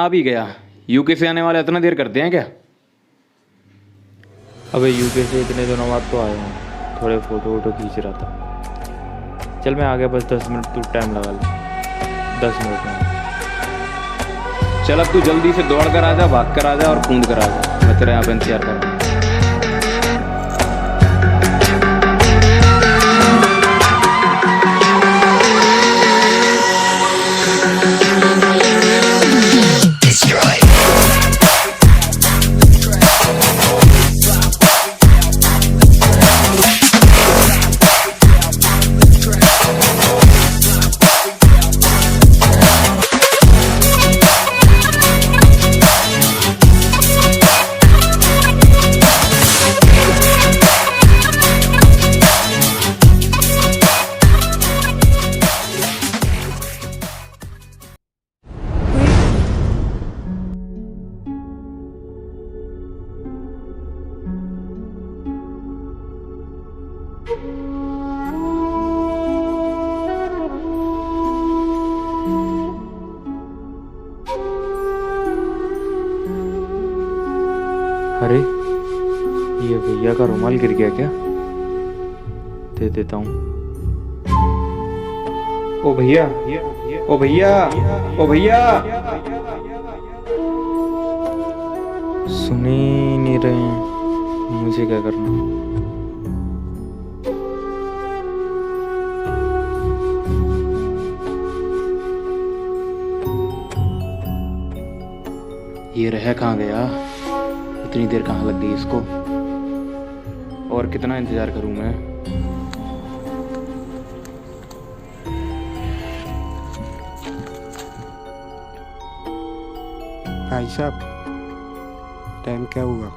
आ भी गया। यूके से आने वाले इतना देर करते हैं क्या? अबे यूके से इतने दिनों बाद तो आया हूँ, थोड़े फ़ोटो वोटो खींच रहा था। चल मैं आ गया, बस 10 मिनट तू टाइम लगा ले। 10 मिनट में चल अब तू जल्दी से दौड़ कर आ जा, भाग कर आ जा और कूद कर आ जा। मैं तेरे यहाँ पे इंतजार कर रहा हूँ। अरे ये भैया का रुमाल गिर गया क्या? दे देता हूँ। ओ भैया, ओ भैया, ओ भैया, सुन ही नहीं रहे हैं। मुझे क्या करना? ये रह कहाँ गया? इतनी देर कहाँ लग गई इसको? और कितना इंतजार करूं मैं? भाई साहब, टाइम क्या हुआ?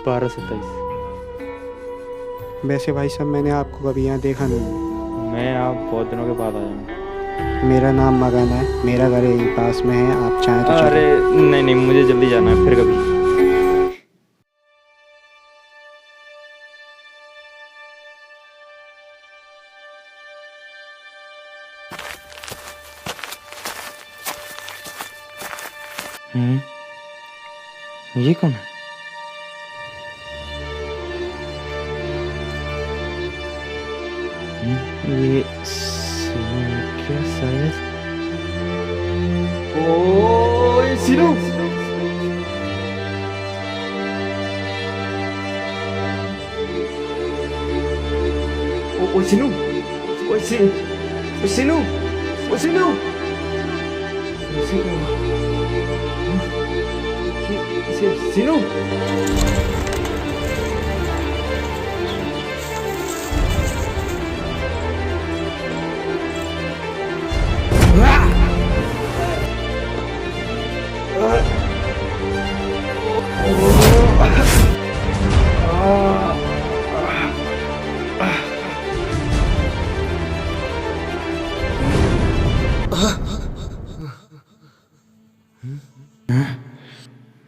12:27। वैसे भाई साहब, मैंने आपको कभी यहाँ देखा नहीं। मैं आप बहुत दिनों के बाद आया हूँ। मेरा नाम मगन है, मेरा घर यहीं पास में है, आप चाहें तो अरे नहीं नहीं, मुझे जल्दी जाना है, फिर कभी। ये कौन है? ये क्या शायद? ओए सिनू, ओए सिनू, ओए सिनू, ओए सिनू, ओए सिनू, सिनू।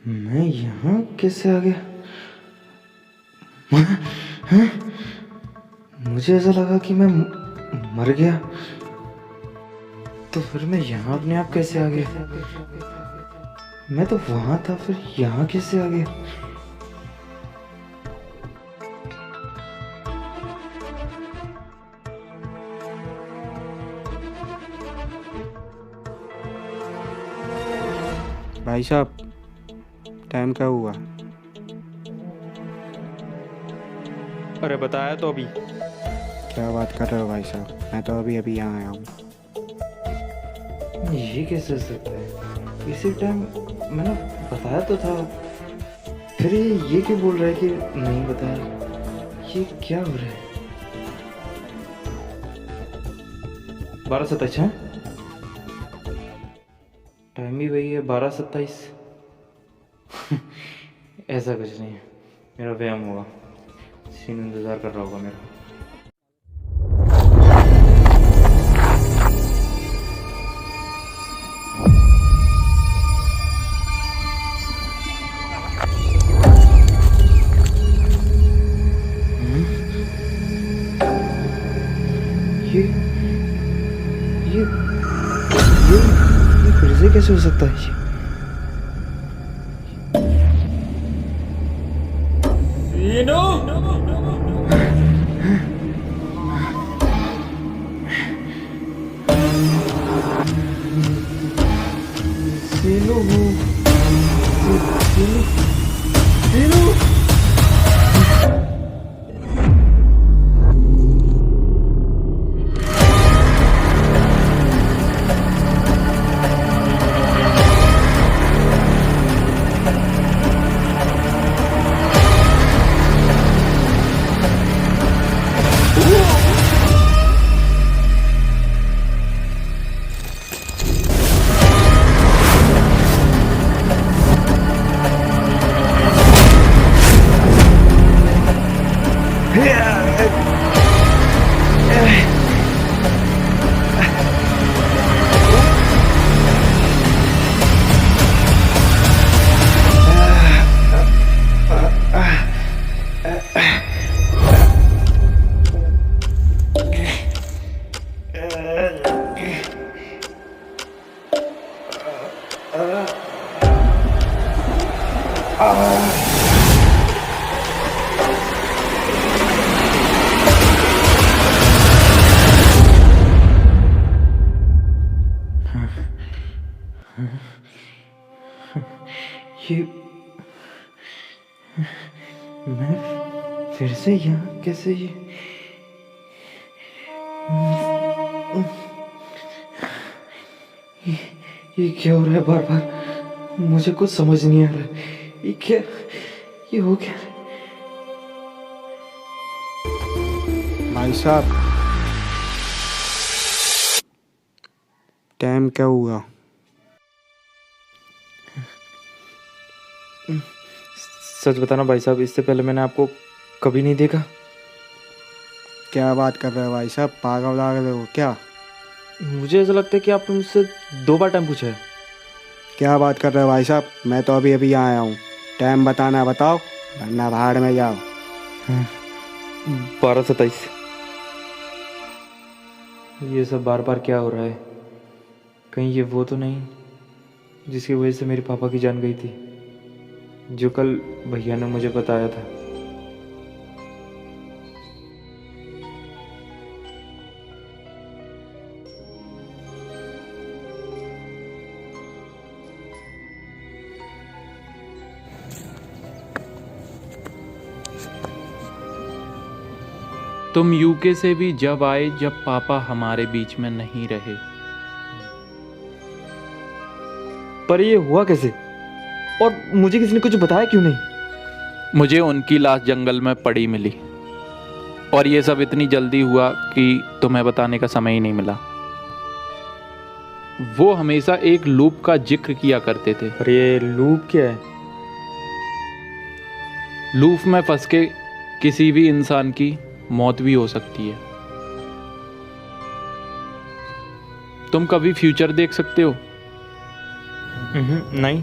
मैं यहाँ कैसे आ गया? मुझे ऐसा लगा कि मैं मर गया, तो फिर मैं यहाँ अपने आप कैसे आ गया? मैं तो वहां था, फिर यहाँ कैसे आ गया? भाई साहब, टाइम क्या हुआ? अरे बताया तो अभी। क्या बात कर रहे हो भाई साहब? मैं तो अभी अभी यहाँ आया हूँ। ये कैसे हो सकता है? इसी टाइम मैंने बताया तो था, फिर ये क्यों बोल रहा है कि नहीं बताया? ये क्या हो रहा है? 12:27 है, टाइम भी वही है, 12:27। ऐसा कुछ नहीं है, मेरा व्यायाम होगा। सीन इंतजार कर रहा होगा मेरा। ये ये फिर से कैसे हो सकता है? सीनू सीनू सीनू ये मैं फिर से यहाँ कैसे? ये क्या हो रहा है? बार बार मुझे कुछ समझ नहीं आ रहा है। ये क्या, ये हो क्या? भाई साहब, टाइम क्या हुआ? सच बताना भाई साहब, इससे पहले मैंने आपको कभी नहीं देखा। क्या बात कर रहे हो भाई साहब? पागल लग रहे हो क्या? मुझे ऐसा लगता है कि आपने मुझसे 2 बार टाइम पूछा है। क्या बात कर रहे हो भाई साहब? मैं तो अभी अभी आया हूँ। टाइम बताना बताओ, वरना भाड़ में जाओ। 12:27। ये सब बार बार क्या हो रहा है? कहीं ये वो तो नहीं जिसकी वजह से मेरे पापा की जान गई थी, जो कल भैया ने मुझे बताया था। तुम यूके से भी जब आए जब पापा हमारे बीच में नहीं रहे। पर ये हुआ कैसे? और मुझे किसी ने कुछ बताया क्यों नहीं? मुझे उनकी लाश जंगल में पड़ी मिली, और ये सब इतनी जल्दी हुआ कि तुम्हें बताने का समय ही नहीं मिला। वो हमेशा एक लूप का जिक्र किया करते थे। पर ये लूप क्या है? लूप में फंस के किसी भी इंसान की मौत भी हो सकती है। तुम कभी फ्यूचर देख सकते हो? नहीं।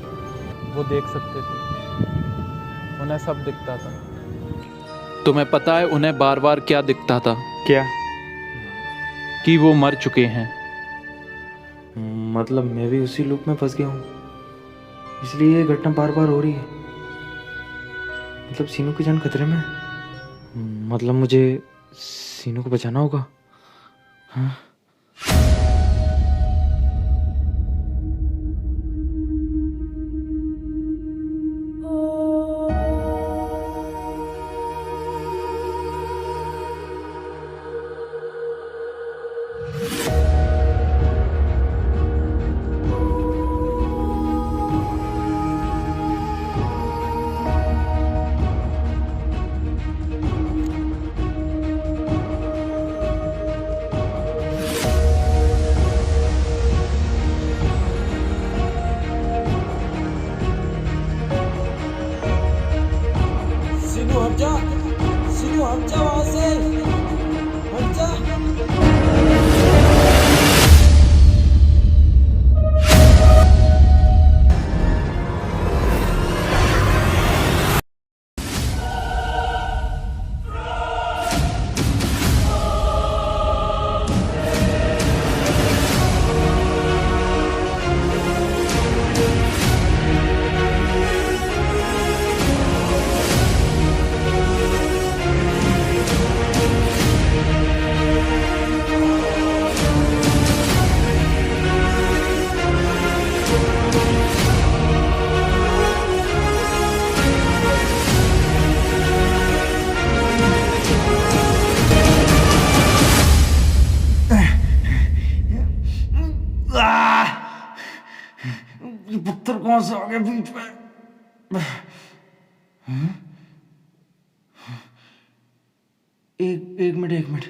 वो देख सकते थे, उन्हें सब दिखता था। तुम्हें पता है उन्हें बार बार क्या दिखता था? क्या? कि वो मर चुके हैं। मतलब मैं भी उसी लूप में फंस गया हूँ, इसलिए ये घटना बार बार हो रही है। मतलब सीनू की जान खतरे में है। मतलब मुझे सीनू को बचाना होगा। हाँ? ये पत्थर कौन सा आ गया बीच में? एक मिनट,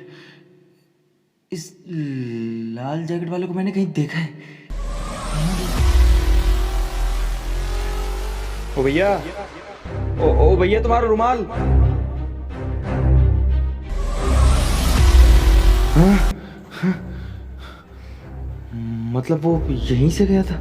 इस लाल जैकेट वाले को मैंने कहीं देखा है। ओ भैया, ओ भैया, तुम्हारा रुमाल। मतलब वो यहीं से गया था?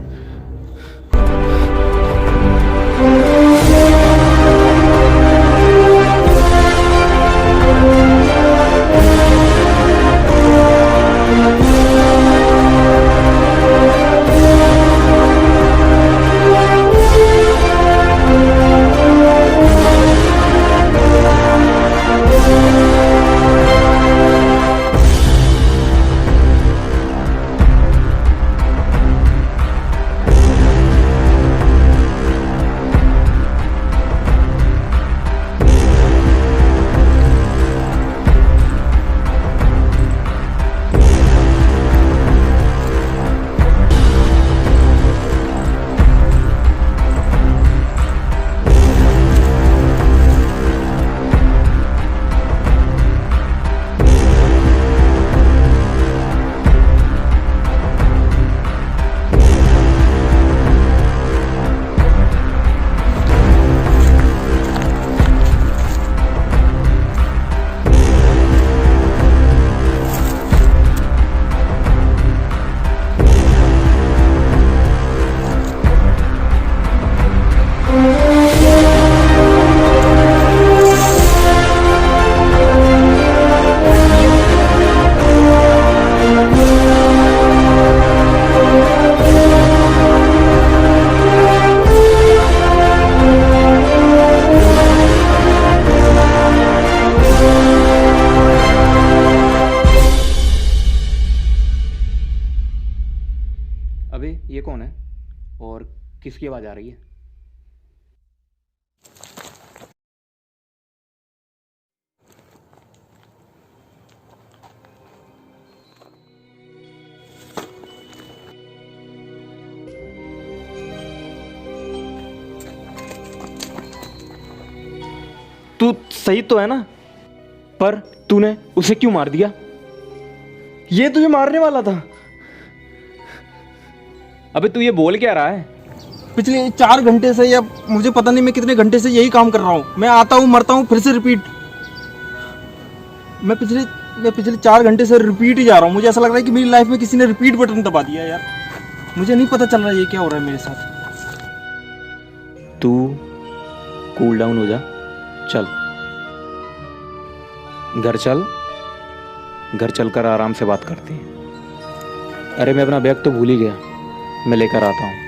अबे ये कौन है और किसकी आवाज़ आ रही है? तू सही तो है ना? पर तूने उसे क्यों मार दिया? ये तुझे मारने वाला था। अबे तू ये बोल क्या रहा है? पिछले 4 घंटे से या मुझे पता नहीं मैं कितने घंटे से यही काम कर रहा हूँ। मैं आता हूँ, मरता हूँ, फिर से रिपीट। मैं पिछले 4 घंटे से रिपीट ही जा रहा हूँ। मुझे ऐसा लग रहा है कि मेरी लाइफ में किसी ने रिपीट बटन दबा दिया यार। मुझे नहीं पता चल रहा ये क्या हो रहा है मेरे साथ। तू कूल डाउन हो जा, चल घर चलकर आराम से बात करते हैं। अरे मैं अपना बैग तो भूल ही गया, मैं लेकर आता हूँ।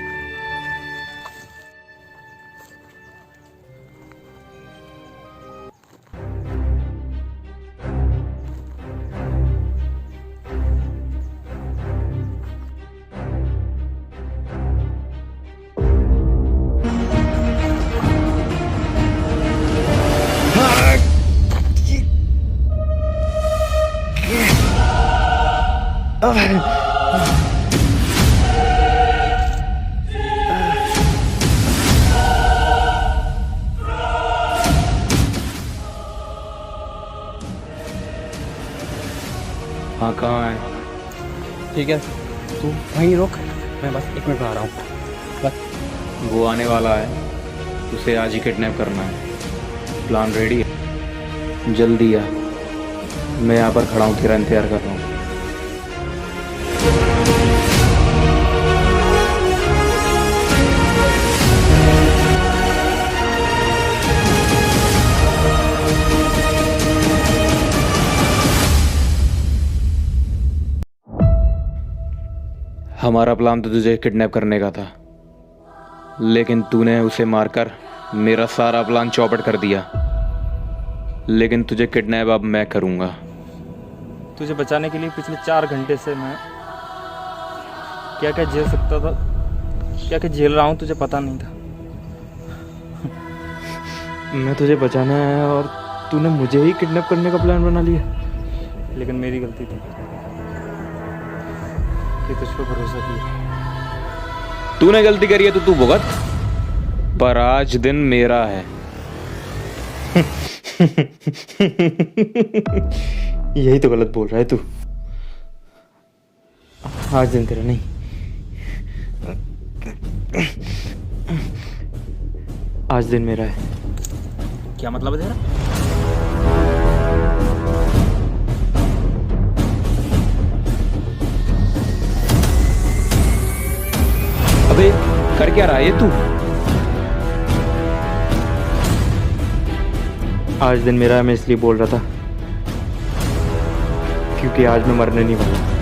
हाँ कहाँ है? ठीक है, तू वहीं रुक, मैं बस 1 मिनट में आ रहा हूँ बस। वो आने वाला है, उसे आज ही किडनैप करना है। प्लान रेडी है, जल्दी आ। मैं यहाँ पर खड़ा हूँ, तेरा इंतजार कर रहा हूँ। हमारा प्लान तो तुझे किडनैप करने का था, लेकिन तूने उसे मारकर मेरा सारा प्लान चौपट कर दिया। लेकिन तुझे किडनैप अब मैं करूँगा। तुझे बचाने के लिए पिछले 4 घंटे से मैं क्या क्या झेल सकता था, क्या क्या झेल रहा हूँ, तुझे पता नहीं था। मैं तुझे बचाने आया और तूने मुझे ही किडनैप करने का प्लान बना लिया। लेकिन मेरी गलती थी। कि तुझ पर भरोसा किया। तूने गलती करी है तो तू भुगत, पर आज दिन मेरा है। यही तो गलत बोल रहा है तू। आज दिन तेरा नहीं, आज दिन मेरा है। क्या मतलब है तेरा? अबे कर क्या रहा है ये तू? आज दिन मेरा है, मैं इसलिए बोल रहा था क्योंकि आज मैं मरने नहीं वाला।